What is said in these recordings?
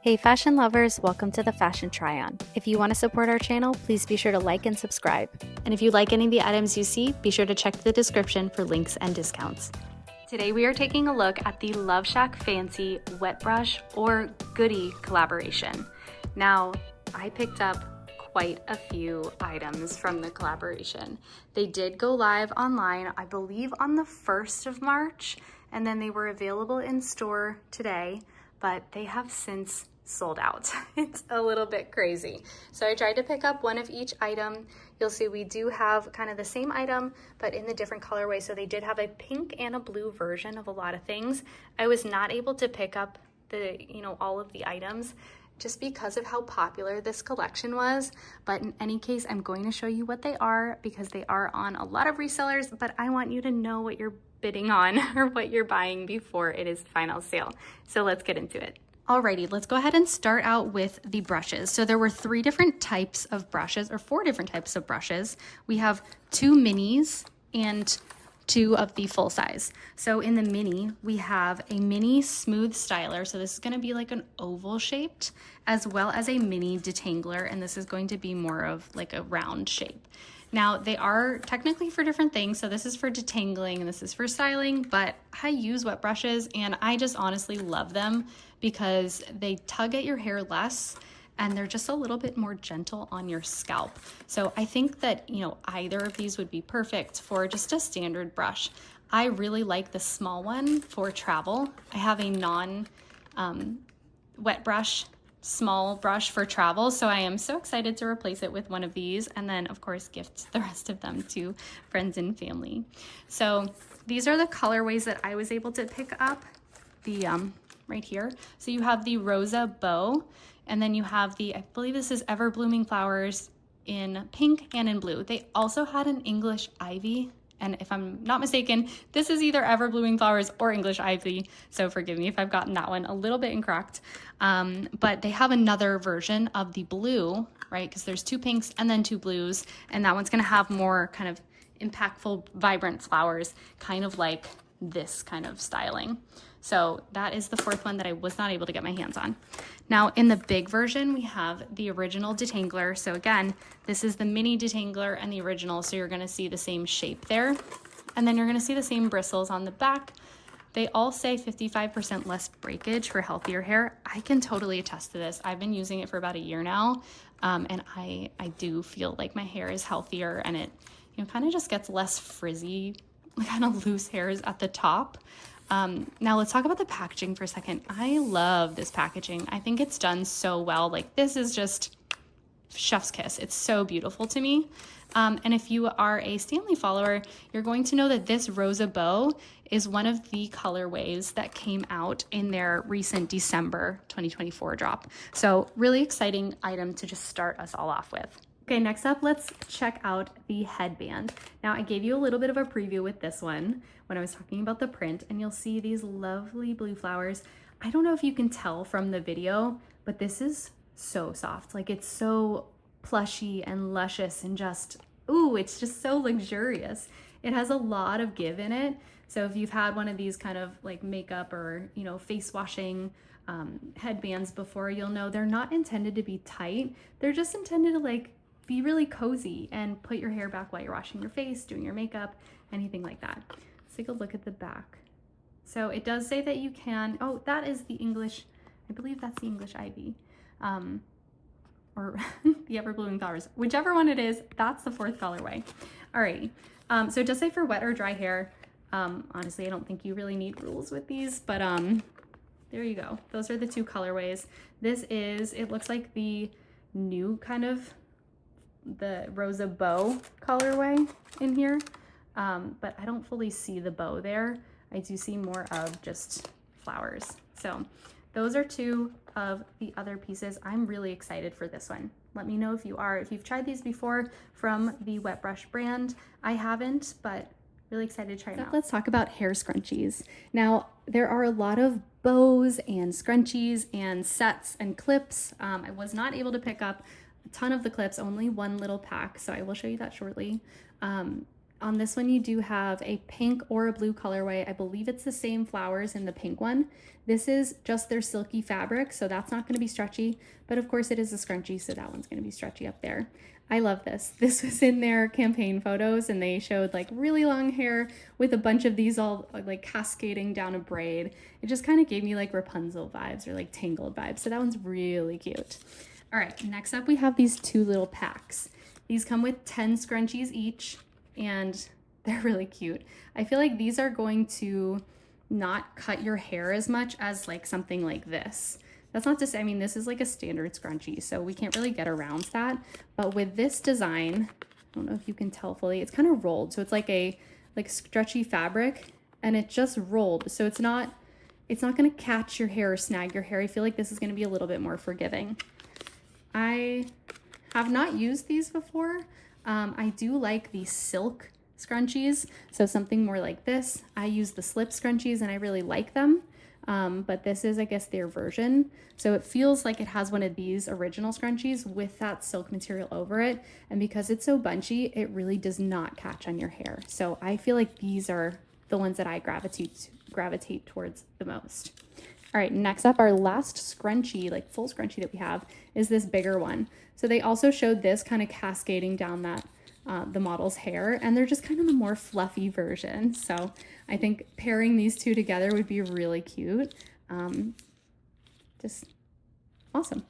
Hey fashion lovers, welcome to the Fashion Try-On. If you want to support our channel, please be sure to like and subscribe. And if you like any of the items you see, be sure to check the description for links and discounts. Today we are taking a look at the LoveShackFancy Wet Brush or Goody collaboration. Now, I picked up quite a few items from the collaboration. They did go live online, I believe on the 1st of March, and then they were available in store today, but they have since sold out. It's a little bit crazy. So I tried to pick up one of each item. You'll see we do have kind of the same item, but in the different colorway. So they did have a pink and a blue version of a lot of things. I was not able to pick up all of the items just because of how popular this collection was. But in any case, I'm going to show you what they are because they are on a lot of resellers, but I want you to know what you're bidding on or what you're buying before it is final sale. So let's get into it. Alrighty, let's go ahead and start out with the brushes. So there were 3 different types of brushes, or 4 different types of brushes. We have 2 minis and 2 of the full size. So in the mini, we have a mini smooth styler. So this is gonna be like an oval shaped, as well as a mini detangler. And this is going to be more of like a round shape. Now they are technically for different things. So this is for detangling and this is for styling, but I use wet brushes and I just honestly love them because they tug at your hair less and they're just a little bit more gentle on your scalp. So I think that, either of these would be perfect for just a standard brush. I really like the small one for travel. I have a non-wet brush, small brush for travel, so I am so excited to replace it with one of these and then of course gift the rest of them to friends and family. So these are the colorways that I was able to pick up, the right here. So you have the Rosa Bow, and then you have the, I believe this is Ever Blooming Flowers in pink and in blue. They also had an English Ivy, and if I'm not mistaken, this is either Ever Blooming Flowers or English Ivy, so forgive me if I've gotten that one a little bit incorrect. But they have another version of the blue, right? Because there's 2 pinks and then 2 blues, and that one's gonna have more kind of impactful, vibrant flowers, kind of like this kind of styling. So that is the 4th one that I was not able to get my hands on. Now in the big version, we have the original detangler. So again, this is the mini detangler and the original. So you're gonna see the same shape there. And then you're gonna see the same bristles on the back. They all say 55% less breakage for healthier hair. I can totally attest to this. I've been using it for about a year now. And I do feel like my hair is healthier and it kind of just gets less frizzy, kind of loose hairs at the top. Now let's talk about the packaging for a second. I love this packaging. I think it's done so well. Like this is just chef's kiss. It's so beautiful to me. And if you are a Stanley follower, you're going to know that this Rosa Bow is one of the colorways that came out in their recent December 2024 drop. So really exciting item to just start us all off with. Okay, next up, let's check out the headband. Now, I gave you a little bit of a preview with this one when I was talking about the print, and you'll see these lovely blue flowers. I don't know if you can tell from the video, but this is so soft. Like it's so plushy and luscious and just, ooh, it's just so luxurious. It has a lot of give in it. So if you've had one of these kind of like makeup or, face washing headbands before, you'll know they're not intended to be tight. They're just intended to like be really cozy and put your hair back while you're washing your face, doing your makeup, anything like that. Let's take a look at the back. So it does say that you can, oh, that is the English, I believe that's the English Ivy, or the Ever Blooming Flowers, whichever one it is, that's the 4th colorway. Alrighty, so it does say for wet or dry hair. Honestly, I don't think you really need rules with these, but there you go. Those are the 2 colorways. This is, it looks like the new kind of the Rosa Bow colorway in here, but I don't fully see the bow there. I do see more of just flowers. So those are 2 of the other pieces. I'm really excited for this one. Let me know if you are, if you've tried these before from the Wet Brush brand. I haven't, but really excited to try them out. Let's talk about hair scrunchies. Now, there are a lot of bows and scrunchies and sets and clips. I was not able to pick up a ton of the clips, only one little pack, so I will show you that shortly. On this one, you do have a pink or a blue colorway. I believe it's the same flowers in the pink one. This is just their silky fabric, so that's not gonna be stretchy, but of course it is a scrunchie, so that one's gonna be stretchy up there. I love this. This was in their campaign photos and they showed like really long hair with a bunch of these all like cascading down a braid. It just kind of gave me like Rapunzel vibes or like Tangled vibes, so that one's really cute. All right, next up we have these two little packs. These come with 10 scrunchies each, and they're really cute. I feel like these are going to not cut your hair as much as like something like this. That's not to say, I mean, this is like a standard scrunchie, so we can't really get around that. But with this design, I don't know if you can tell fully, it's kind of rolled. So it's like a stretchy fabric and it just rolled. So it's not gonna catch your hair or snag your hair. I feel like this is gonna be a little bit more forgiving. I have not used these before. I do like the silk scrunchies, so something more like this. I use the slip scrunchies and I really like them, but this is, I guess, their version. So it feels like it has one of these original scrunchies with that silk material over it, and because it's so bunchy, it really does not catch on your hair. So I feel like these are the ones that I gravitate towards the most. All right, next up, our last scrunchie, like full scrunchie that we have, is this bigger one. So they also showed this kind of cascading down that the model's hair, and they're just kind of a more fluffy version. So I think pairing these two together would be really cute. Just awesome.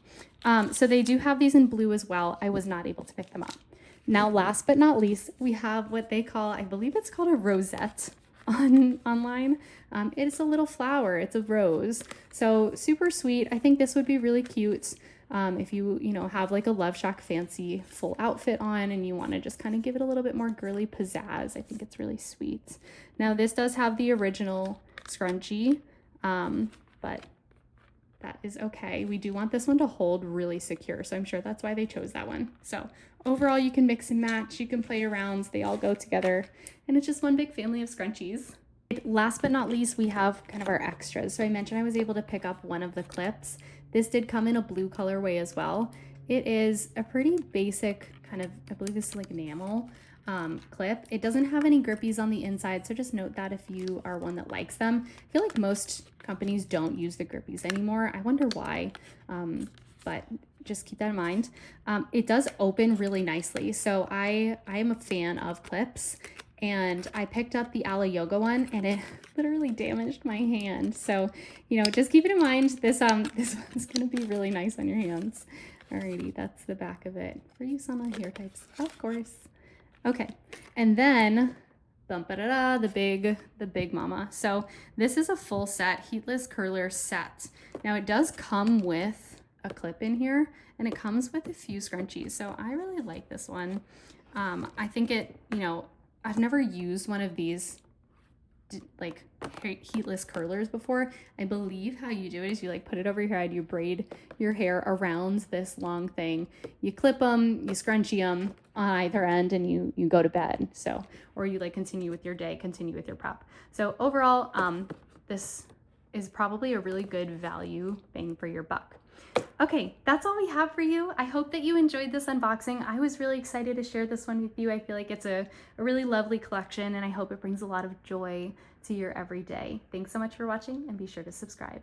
So they do have these in blue as well. I was not able to pick them up. Now, last but not least, we have what they call, I believe it's called a rosette online. It's a little flower, it's a rose. So super sweet. I think this would be really cute. If you have like a LoveShackFancy full outfit on and you want to just kind of give it a little bit more girly pizzazz, I think it's really sweet. Now this does have the original scrunchie, but that is okay. We do want this one to hold really secure, so I'm sure that's why they chose that one. So overall, you can mix and match, you can play arounds, they all go together, and it's just one big family of scrunchies. Last but not least, we have kind of our extras. So I mentioned I was able to pick up one of the clips. This did come in a blue colorway as well. It is a pretty basic kind of, I believe this is like enamel clip. It doesn't have any grippies on the inside, so just note that if you are one that likes them. I feel like most companies don't use the grippies anymore. I wonder why, but just keep that in mind. It does open really nicely. So I am a fan of clips, and I picked up the Ala Yoga one and it literally damaged my hand. So, just keep it in mind. This one's gonna be really nice on your hands. Alrighty, that's the back of it. For you some hair types, of course. Okay, and then the big mama. So this is a full set, heatless curler set. Now it does come with a clip in here and it comes with a few scrunchies. So I really like this one. I think it, I've never used one of these like heatless curlers before. I believe how you do it is you like put it over your head, you braid your hair around this long thing, you clip them, you scrunchie them on either end, and you go to bed. So, or you like continue with your day, continue with your prep. So overall, this is probably a really good value bang for your buck. Okay, that's all we have for you. I hope that you enjoyed this unboxing. I was really excited to share this one with you. I feel like it's a really lovely collection, and I hope it brings a lot of joy to your everyday. Thanks so much for watching, and be sure to subscribe.